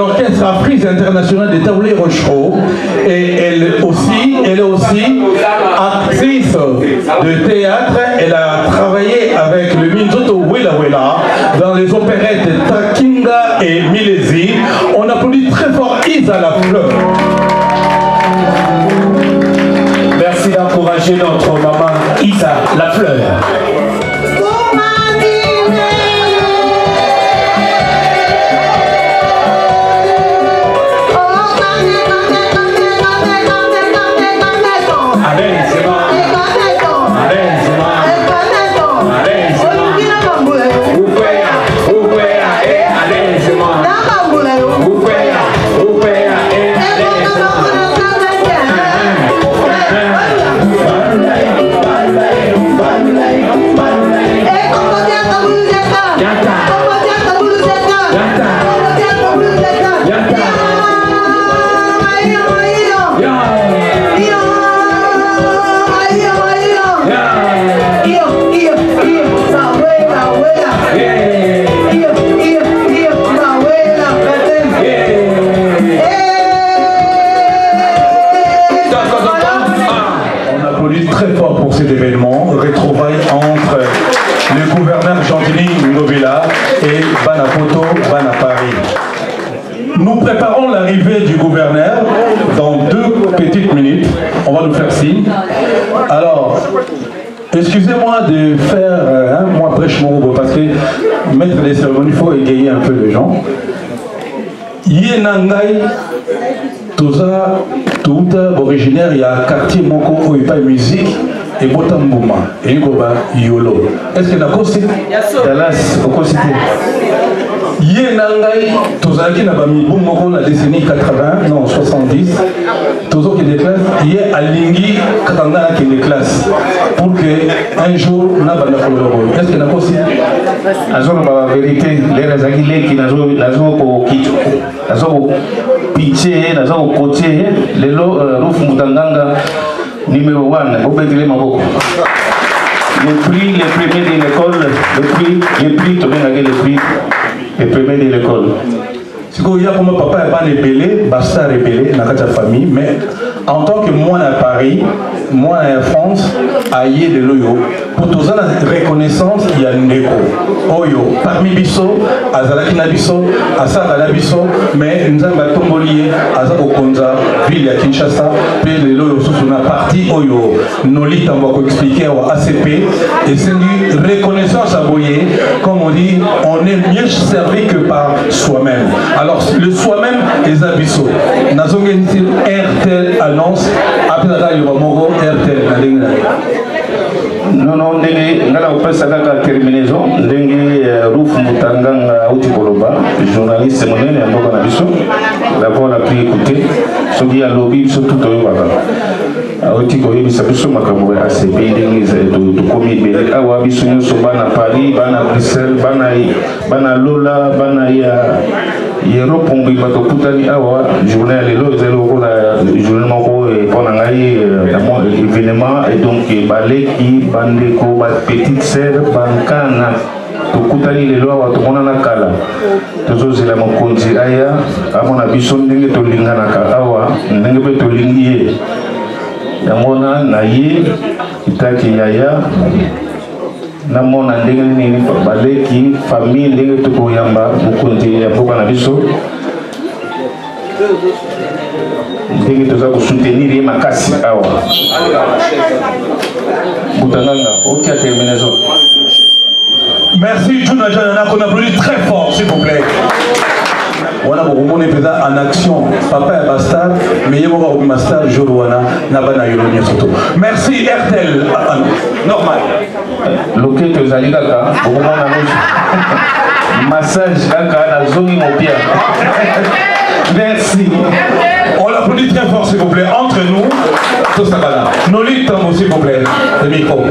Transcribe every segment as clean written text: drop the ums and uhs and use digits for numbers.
l'orchestre Afrise International de Taoulé Rochereau. Et elle est aussi actrice de théâtre. Elle a travaillé avec le Minzoto Wela Wela dans les opérettes Takinga et Milesi. On applaudit très fort Isa Lafleur. Merci d'encourager notre maman Isa Lafleur. Nous préparons l'arrivée du gouverneur dans 2 petites minutes. On va nous faire signe. Alors, excusez-moi de faire moi prêche mon robe parce que mettre les cérémonies, il faut égayer un peu les gens. Yenangai, Toza, Touta, originaire, il y a un quartier Moko où il n'y a pas de musique. Et Botambouma, et Ngoba Yolo. Est-ce qu'il y a un Dallas, au Cosité. Yenangai, Tozaki n'a pas mis Boumoko la décennie 80, non 70. Tozo qui déclare, Yé Alingi Katanga qui déclasse. Pour qu'un jour, n'a pas de coloro. Est-ce qu'il y a un Azor la vérité, les Razagilé qui n'a pas pitché, n'a pas coaché, les lots Rouf Moutanganga. Numéro 1, vous pouvez dire Maboko. Le prix, les premiers de l'école, les prix, les premiers de l'école. Si vous voyez comment papa est pas rébellé, basta rébellé dans la famille, mais en tant que moi à Paris, moi en France, aïe de l'oyo, pour tous la reconnaissance, il y a Ndeko. Oyo, parmi Bisso, Azalaki Nabiso, Asaka Nabiso, mais nous avons tombolié, Azako Konza, ville à Kinshasa, puis les loyo sous une partie Oyo, Noli, on va expliquer au ACP, et c'est une reconnaissance à Boyer, comme on dit, on est mieux servi que par soi-même. Alors, le soi-même est abyssaux. Nous avons RTL annonce, après la taille, RTL. Non, on passe à la terminaison. Rouf Moutanganga Outikoloba, journaliste monnaie, la voix la plus écoutée. Ce qui a lobby, surtout au Yoba. Outikoye, il s'appelle Somakamoué, ACP, de commis, Awa, Bissonio, Sobana, Paris, Bana, Bruxelles, Bana Lola, Bana Yero Pombi, Bato Putani, Awa, journée à l'élo, journée pendant événement, et donc, Baleki, Bandeko, Petite Sœur, Bankana. Tukutani lelo awa tomona na kala tozozela mokonzi aya amona biso ndenge tolinganaka awa ndenge pe tolingi ye yamona na ye itaki yaya namona ndenge nini baleki famille ndenge tokoyamba mokonzi ya mboka na biso ndenge toza kosoutenir ye makasi awa Boutanganga ok à terminaison. Merci, Juna Janana, qu'on applaudit très fort, s'il vous plaît. Voilà, on est présent en action. Papa est bastard, mais il y a un master, Jolouana, Nabana Yolonia Soto. Merci, RTL. Normal. Loké que Zaligaka, au moment massage, Kaka, la zone immobilière. Merci. On l'applaudit très fort, s'il vous plaît. Entre nous, tout ça va là. Noli Tambo, s'il vous plaît. Le micro.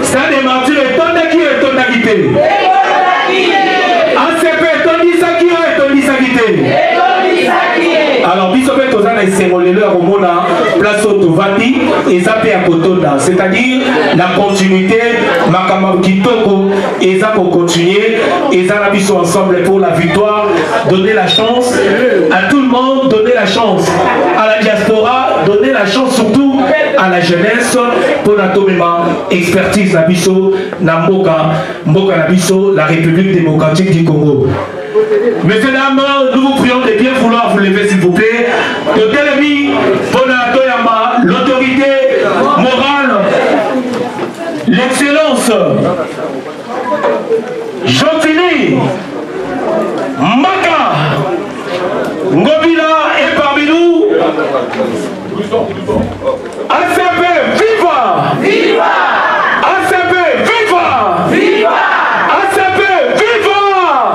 Ça démarre, le temps de qui est ton agité. ACP, ton disaki est ton disaki. Alors, Bissopé, Tozana et Sémolele, Romona, place Otovati et Zapé à Kotoda. C'est-à-dire la continuité, Makama Kitoko, et Zap pour continuer, et Zarabi sont ensemble pour la victoire. Donner la chance à tout le monde, donner la chance à la diaspora, donner la chance surtout à la jeunesse pour la expertise Nabiso, Namboka, Mboka Nabiso, la République démocratique du Congo. Messieurs, dames, nous vous prions de bien vouloir vous lever s'il vous plaît. De Télémi, Ponatoyama, l'autorité morale, l'excellence, Jotini, Maka, Ngobila est parmi nous. ACP, viva! Viva! ACP, viva! Viva! ACP, viva!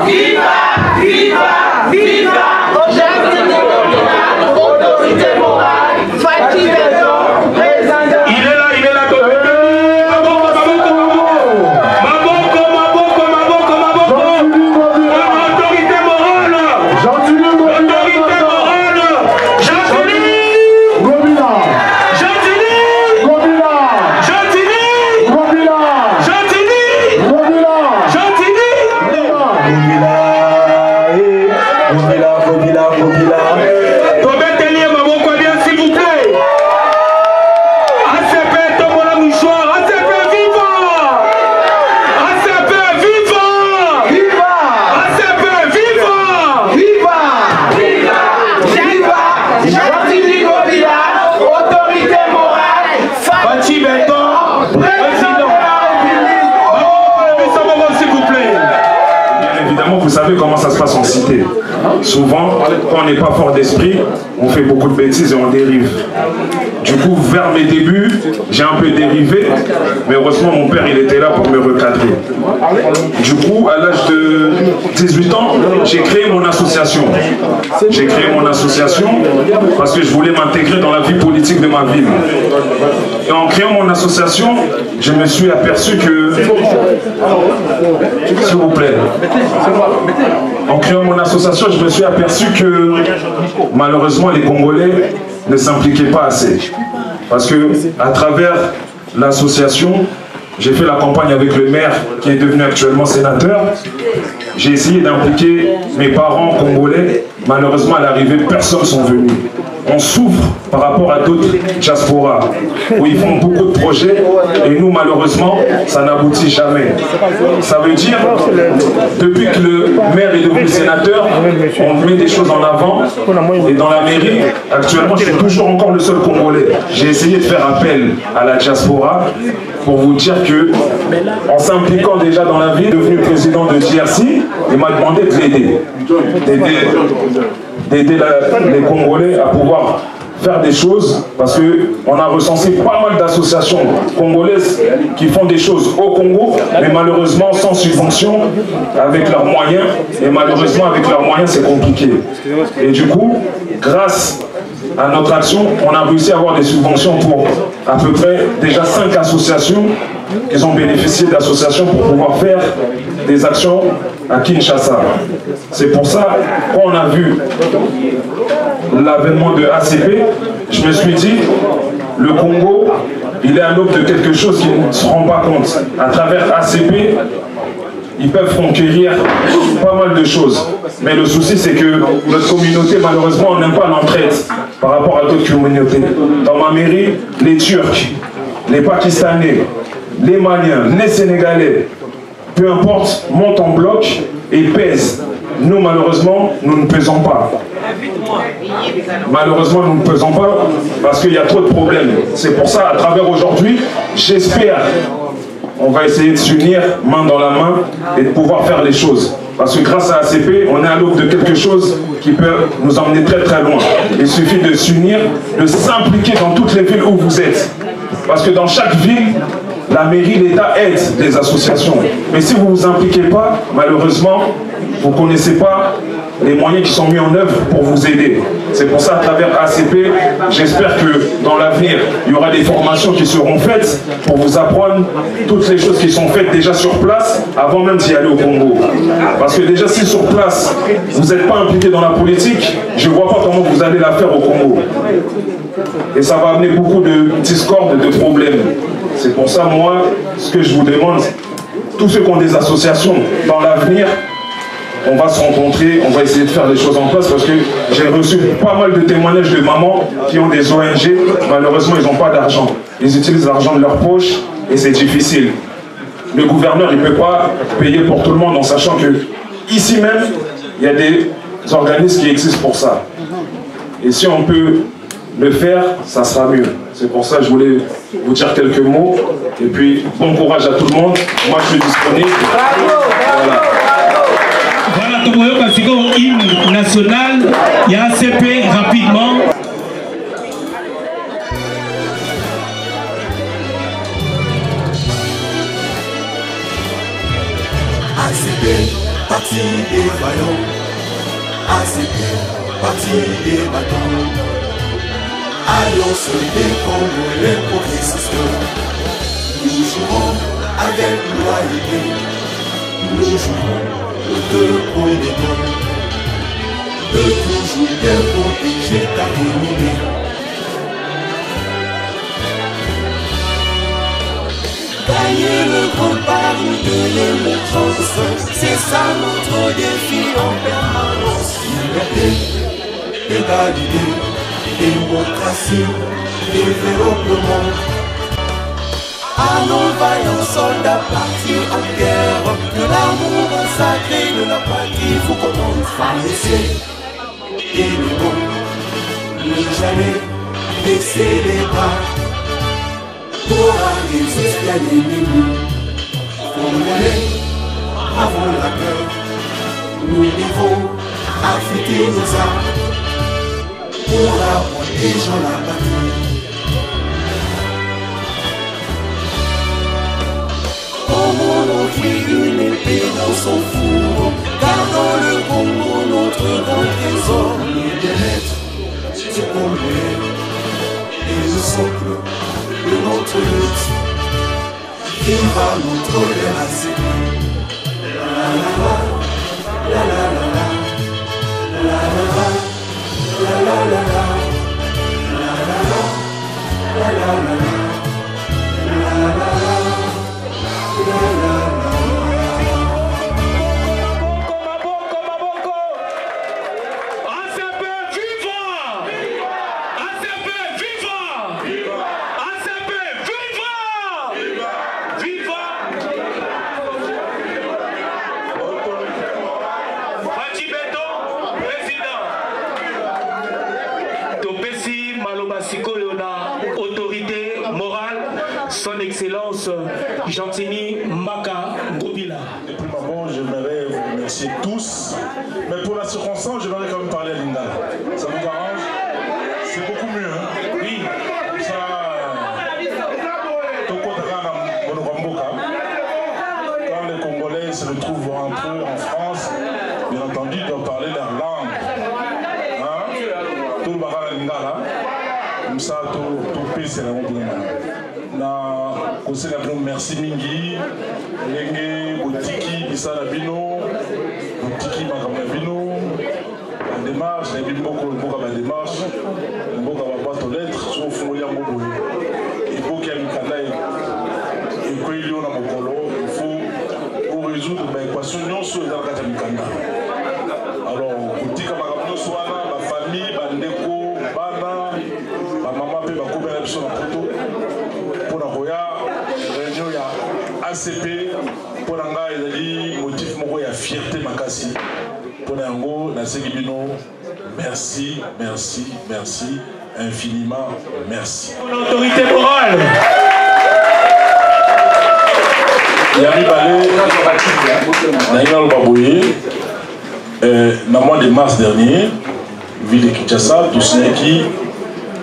Viva! Viva! Viva! Autorité morale, il est là, Vous savez comment ça se passe en cité. Souvent, quand on n'est pas fort d'esprit, on fait beaucoup de bêtises et on dérive. Du coup, vers mes débuts, j'ai un peu dérivé, mais heureusement, mon père, il était là pour me recadrer. Du coup, à l'âge de 18 ans, j'ai créé mon association. J'ai créé mon association parce que je voulais m'intégrer dans la vie politique de ma ville. Et en créant mon association, je me suis aperçu que... S'il vous plaît. En créant mon association, je me suis aperçu que malheureusement les Congolais ne s'impliquaient pas assez. Parce que à travers l'association, j'ai fait la campagne avec le maire qui est devenu actuellement sénateur. J'ai essayé d'impliquer mes parents congolais. Malheureusement, à l'arrivée, personne ne sont venus. On souffre par rapport à d'autres diasporas où ils font beaucoup de projets et nous, malheureusement, ça n'aboutit jamais. Ça veut dire, depuis que le maire est devenu sénateur, on met des choses en avant et dans la mairie, actuellement, je suis toujours encore le seul Congolais. J'ai essayé de faire appel à la diaspora pour vous dire que, en s'impliquant déjà dans la ville, devenu président de JRC, il m'a demandé de l'aider, d'aider les Congolais à pouvoir faire des choses, parce qu'on a recensé pas mal d'associations congolaises qui font des choses au Congo, mais malheureusement sans subvention, avec leurs moyens, et malheureusement avec leurs moyens c'est compliqué. Et du coup, grâce à notre action, on a réussi à avoir des subventions pour à peu près déjà 5 associations qui ont bénéficié d'associations pour pouvoir faire des actions à Kinshasa. C'est pour ça, quand on a vu l'avènement de ACP, je me suis dit, le Congo, il est à l'aube de quelque chose qu'il ne se rend pas compte. À travers ACP, ils peuvent conquérir pas mal de choses. Mais le souci, c'est que notre communauté, malheureusement, on n'aime pas l'entraide par rapport à d'autres communautés. Dans ma mairie, les Turcs, les Pakistanais, les Maliens, les Sénégalais, peu importe, montent en bloc et pèsent. Nous, malheureusement, nous ne pesons pas. Malheureusement, nous ne pesons pas parce qu'il y a trop de problèmes. C'est pour ça, à travers aujourd'hui, j'espère on va essayer de s'unir main dans la main et de pouvoir faire les choses. Parce que grâce à ACP, on est à l'aube de quelque chose qui peut nous emmener très très loin. Il suffit de s'unir, de s'impliquer dans toutes les villes où vous êtes. Parce que dans chaque ville, la mairie, l'État aide les associations. Mais si vous ne vous impliquez pas, malheureusement, vous ne connaissez pas les moyens qui sont mis en œuvre pour vous aider. C'est pour ça, à travers ACP, j'espère que dans l'avenir, il y aura des formations qui seront faites pour vous apprendre toutes les choses qui sont faites déjà sur place avant même d'y aller au Congo. Parce que déjà, si sur place, vous n'êtes pas impliqué dans la politique, je ne vois pas comment vous allez la faire au Congo. Et ça va amener beaucoup de discordes, de problèmes. C'est pour ça, moi, ce que je vous demande, tous ceux qui ont des associations dans l'avenir, on va se rencontrer, on va essayer de faire les choses en place parce que j'ai reçu pas mal de témoignages de mamans qui ont des ONG, malheureusement ils n'ont pas d'argent. Ils utilisent l'argent de leur poche et c'est difficile. Le gouverneur il ne peut pas payer pour tout le monde en sachant que ici même, il y a des organismes qui existent pour ça. Et si on peut le faire, ça sera mieux. C'est pour ça que je voulais vous dire quelques mots. Et puis, bon courage à tout le monde. Moi, je suis disponible. Voilà. Voilà, Tomoyo Kasiko, hymne national. Il y a ACP rapidement. ACP, parti des vaillants. ACP, parti des battants. Alliance des Congolais progressistes. Nous jouerons avec loyauté. Nous jouerons le deux pour les deux. De toujours bien protéger ta renommée. Gagner le grand pari de l'émergence, c'est ça notre défi en permanence. Liberté, égalité, démocratie, développement. À nos vaillants soldats partis en guerre, de l'amour sacré de la patrie vous commande. Farcez et le bon, ne jamais baisser les bras. Pour résister à l'ennemi, Congolais, avant la peur, nous devons affûter nos armes pour la protéger la patrie. Comment offrir une épée dans son four, gardons le Congo notre grand trésor, le bien-être du Congolais et le socle de notre lutte. Viva notre RACP. La la la, la la la la, la la la, la la la la, la la la, la la la la, la la la. Autorité morale, son excellence Gentini Maka Gobila. Et puis maman, j'aimerais vous remercier tous, mais pour la circonstance, j'aimerais quand même parler à Linda. Ça vous arrange? C'est beaucoup mieux, hein? Oui. Comme ça, quand les Congolais se retrouvent entre eux en France, bien entendu, ils doivent parler leur langue. Hein? Tout le baran à Linda, là. Comme ça, tout pays, c'est la route de na conseil na merci mingi lenge botiki bisala bino botiki makambo ya bino la démarche na bimboko mboka ba démarche mboka ba boîte aux lettres so fungoli yango boye eboki ya mikanda ekoyeli yo na mokolo il faut korésoudre baéquation nyonso eza na kati ya mikanda. Alors kotika makambo nyonso wana bafamille bandeko bana bamama mpe bakobela biso na poto mpona koya réunion ya ACP mpona ngai ezali motif moko ya fierté makasi mpona yango nasengi bino merci merci merci infiniment merci. L'autorité morale. ya mibale nainga loba boye na mois de mars dernier ville de Kinshasa tosinaki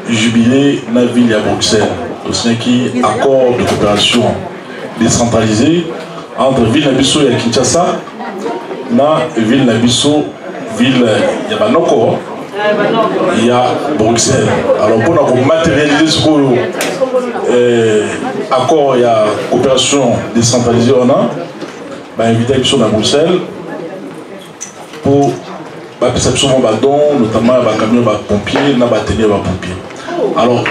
jubilé na ville à Bruxelles. Tosinaki accord de coopération décentralisée entre ville Nabiso et Kinshasa na ville Nabiso ville ya Banoko, il y a Bruxelles. Alors pour matérialiser ce accord, il y a coopération décentralisée, on a invité à Bruxelles pour la perception de dons, notamment les camions de pompiers, les ateliers de pompiers. Alors,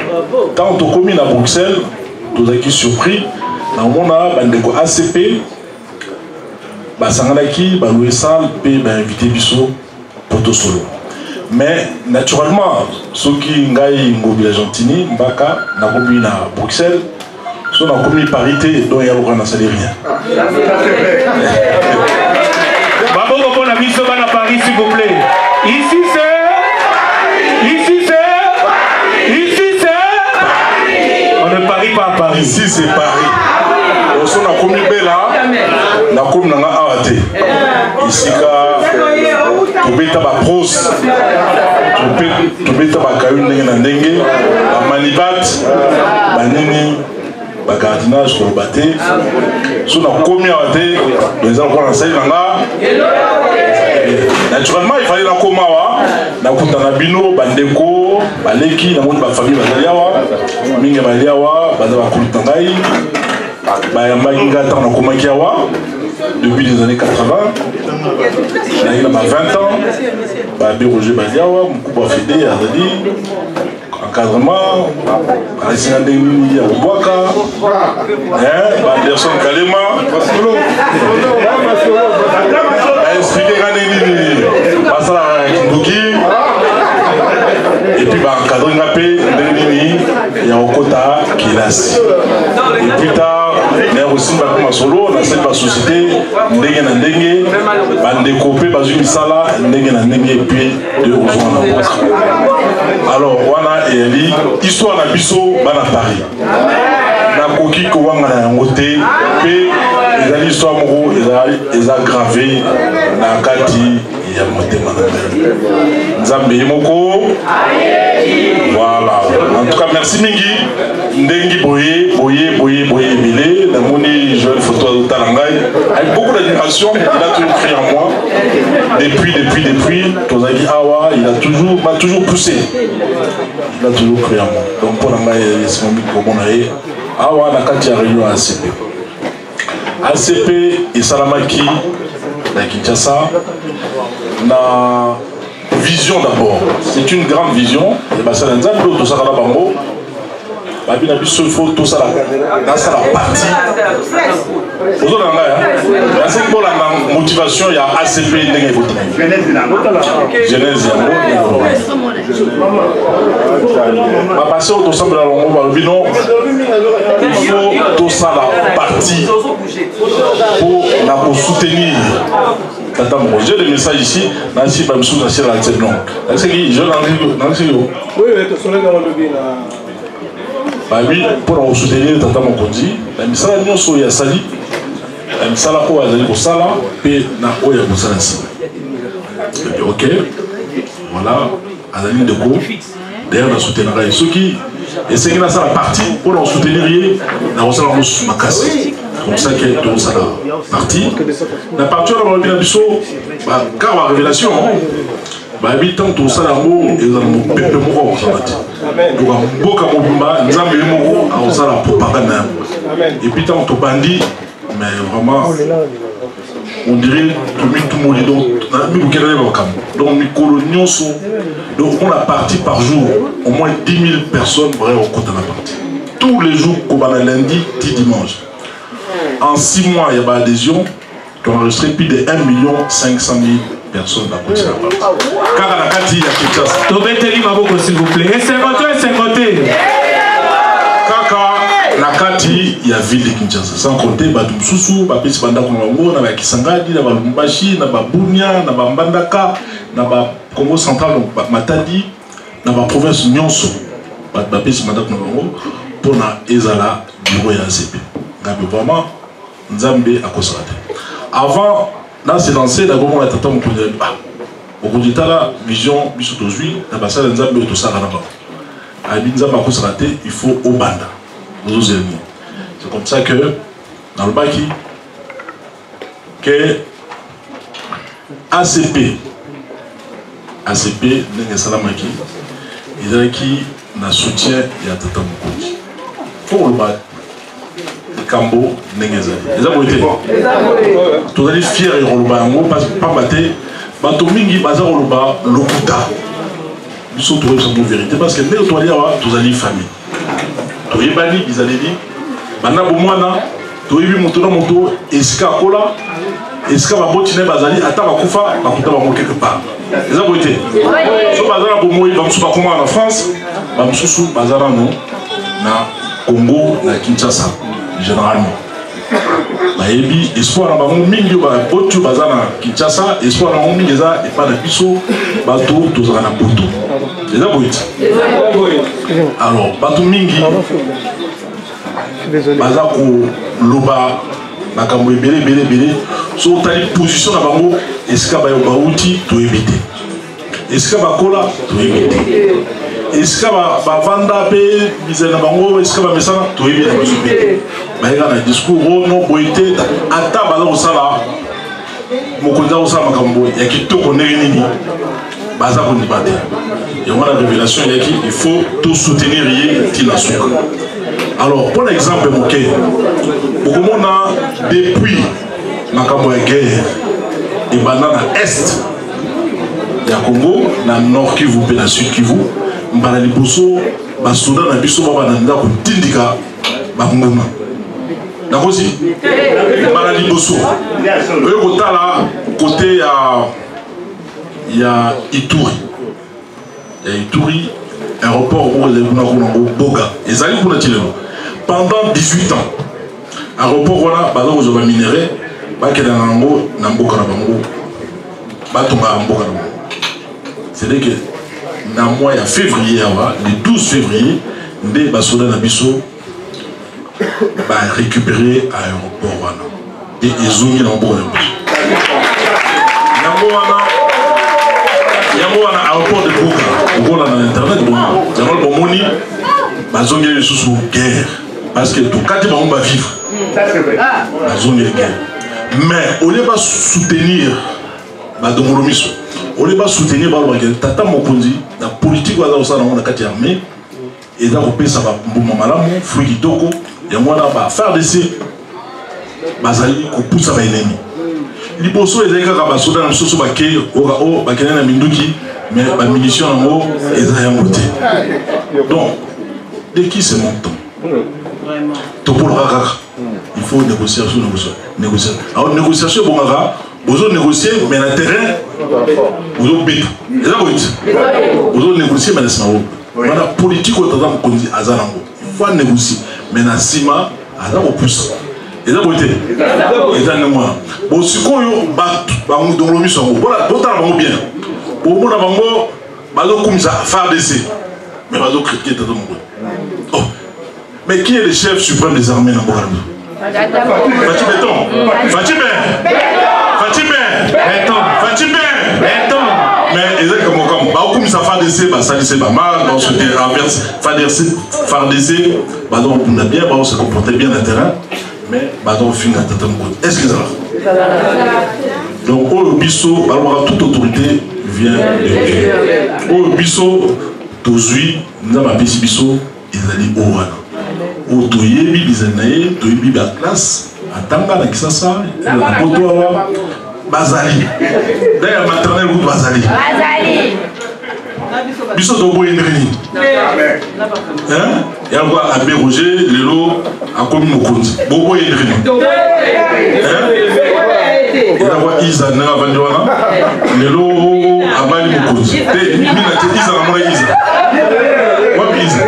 quand on a commis à Bruxelles, nous avons été surpris, on a un ACP, Sangalaki, loué salle, puis invité Bissot pour tout solo. Mais naturellement, ceux qui ont été Argentine, Mbaka, n'a commis à Bruxelles, sont en commis parité, dont il y a un salaire. Bravo, bon ami, ce à Paris, s'il vous plaît. Ici c'est. On ne parie pas à Paris. Ici c'est Paris. On a commis Bella, on a commis Awate. Ici, tu mets ta prose, tu mets ta caillou, tu manibat, banini. Bagardinage pour le battre. Si on a commis à battre, les gens vont enseigner naturellement, il fallait la komawa, na kutana bino, bandeko, baleki, na monde ba famille bazaliawa, mingi baliawa, baza ba kulutangai, ba yambainga ta na komakiawa depuis les années 80. Il a 20 ans, ba Roger baliawa, mkuba fede azali encadrement, Alessandra Deni à Obwaka, Anderson Kalema, expliquer Ganeni, Basala Kinduki, et puis encadrer Ngapé, Deni, il y a Okota Kilas. Et plus tard, il y a aussi un solo, dans cette société, Ndenge na Ndenge, Bandekopé, Bazumi Sala, Ndenge na Ndenge, et puis de Ozouana. Alors, wana eli histoire na biso bana Paris. Na koki ko wanga na ngote pe ezali histoire moko eza gravé na kati ya motema na ngai. Nzambe moko. Voilà. En tout cas, merci mingi. Ndengi boye Emile, na moni jeune photo de Talangai avec beaucoup d'admiration, il a toujours cru en moi. Depuis, Tozaki Awa, il m'a toujours poussé. Il a toujours cru en moi. Donc pour Langai, c'est mon micro monae. Awa na kati ya réunion ACP. ACP et Salamaki, na Kinshasa, na vision d'abord. C'est une grande vision. Et bah ça n'a pas tout ça là bango. Babi na biso il faut tout ça là. Dans ça la partie. Vous avez là, c'est pour la motivation il y a ACP ndenge vote. Genèse ya mo. Ma passer au ensemble là on va bino. Il faut tout ça la partie pour la soutenir. J'ai des messages ici, Nancy Bamsou, Nancy Lanzebnon. Nancy, je Nancy. Oui, tu serais dans le lobby là. Oui, pour nous soutenir, Tata Mokondi, la misala nyonso ya sali, la misala ko azali ko sala, pe na oya ko sala si. Ok, voilà, azali de ko. D'ailleurs, on soutient la ceux qui essaient de faire la partie pour nous soutenir, on va nous makasi. Comme ça qu'il y a dans sa partie. La partie on va bien biso, car la révélation, habitant tout ça l'amour et l'amour peuple mort ça va dire. Donc beaucoup comme mobimba, nzambe moko a ça la propagande. Et puis tant tout bandit, mais vraiment on dirait tout le monde donc Mikolo Nyonso, donc on a parti par jour, au moins 10 000 personnes au compte de la partie. Tous les jours, comme lundi, 10 dimanche. En 6 mois, il y a une adhésion qui a enregistré plus de 1 500 000 personnes à côté de la partie. Car à la Kati, il y a quelque chose. Tobeteli Maboko, s'il vous plaît. Et 50. Kaka, la Kati, il y a ville de Kinshasa. Sans compter, Badum Soussou, Bapis Bandakongo, Naba Kisangadi, Naba Lumbashi, Naba Bounia, Naba Mbandaka, Naba Congo Central, Matadi, Naba province Nyonso, Bapis Bandakongo, pour na Ezala, bureau et ACP. Vraiment, Nzambe a constaté. Avant, là c'est lancé, d'abord on a tata mon premier. Au cours du temps là, vision, bisous d'aujourd'hui, la base de Nzambe et tout ça là-bas. À Nzambe a constaté, il faut au banda. C'est comme ça que, dans le Baki, que ACP ACP ndenge salamaki ezalaki na soutien ya Tata Mokonzi pour le bas Kambo ndenge ezali eza boye te tozali fier ya koloba yango parce que pamba te bato mingi baza koloba lokuta biso toyebisa mo vérité parce que ndenge toali awa tozali famille toyebani bizaleli banda bomwana toyebi moto na moto esika akola esika baboti na bazali ata bakufa bakuta bango quelque part eza boye te so baza na bomoi bamosusu bakomaka na France bamosusu baza nano na Congo na Kinshasa généralement bayebi espoir na bango mingi baboti baza na Kinshasa espoir na bango mingi eza epa na biso bato tozala na poto eza boye te alors bato mingi baza koloba makambo ebele so otali position na bango esika bauti toyebi te esika bakola toyebi te esika bavanda mpe bizali na bango esika bamesana toyebi na biso mpe te bayeka na discours ono boye te ata baza kosala mokonzi akosala makambo ya kitoko ndenge nini baza kondima te yango na révélation eyaki il faut tout soutenir ye ntina suka. Alors, pour l'exemple, depuis la guerre, et maintenant à l'Est, il y a Congo, dans le Nord Kivu, dans le Sud Kivu, il y a des Soudan, il y a des Soudan, il y a des Soudan, d'accord aussi? Il y a des Soudan. Côté, il y a Ituri. Il y a Ituri, aéroport où les Boga. Et ça, pendant 18 ans, aéroport voilà, balo zo ba minéré, ba kela nango na mboka na bango. Ba tonga mboka na bango. C'est-à-dire que dans le mois de février, le 12 février, ndé ba soda na biso ba récupérer aéroport wana. Et ezongi na mboka na biso. Yango wana aéroport de Boga. On a internet bon. Yango bomoni bazongi les sous guerre. Parce que tout cas, on va vivre. La zone de guerre. Mais on ne va pas soutenir la Domoromiso. On ne va pas soutenir Tata Mokonzi, la politique va dans la carte armée. Et dans le pays, ça va Malam, Fruit Toko, et moi là, va faire des Bazali, qu'on pousse à l'ennemi. Les postes, les gars, qui sont dans le sous baquet, au baquet, na Minduki, mais la munition en haut, ils ont un côté. Donc, de qui c'est mon temps? Il faut négocier. Alors, négociation, bon, vous avez négocié, mais le terrain, vous avez bête. Vous avez négocié, mais la politique, il faut négocier, mais la cima, il faut pousser. Et là, vous avez bon, si vous avez dans le mission, vous avez bien. Vous avez faire des mais vous avez critiqué. Mais qui est le chef suprême des armées dans le monde? Fatih Béton. Fatih Béton. Mais exactement comme ça fait des ça c'est pas mal, on se FARDC, on a bien, on se comportait bien dans le terrain, mais on finit à Tata Mokonzi. Est-ce que ça va? Donc au bisso, toute autorité vient de Dieu. Au bisso, tozui, nous avons appelé bisso, ils ont dit Owana. Au toyebi bizanaye, toyebi ba classe, atanga na kisasa, na kotoa bazali. D'ailleurs maternelle ou bazali. Bazali. Biso do boye ndrini. Hein? Ya kwa Abbé Roger, lelo akomi Mokonzi. Bobo ndrini. Hein? Ya kwa Isa na vandiwana. Lelo abali Mokonzi. Te mina te Isa na mona Isa. Wapi Isa?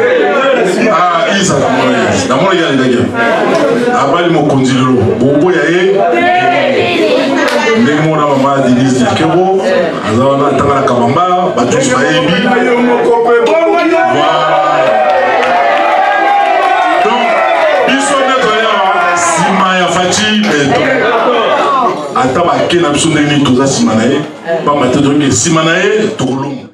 Ah, Isa na mona ya ndenge. Abali Mokonzi lelo. Bobo ya ndenge mona mama Denise Kebo, azawana tanga kabamba, batusi bayebi. Donc, biso netoya sima ya Fatih Béton. Ata ba kena biso ndenge toza sima na ye, ba matete sima na ye tokolomo.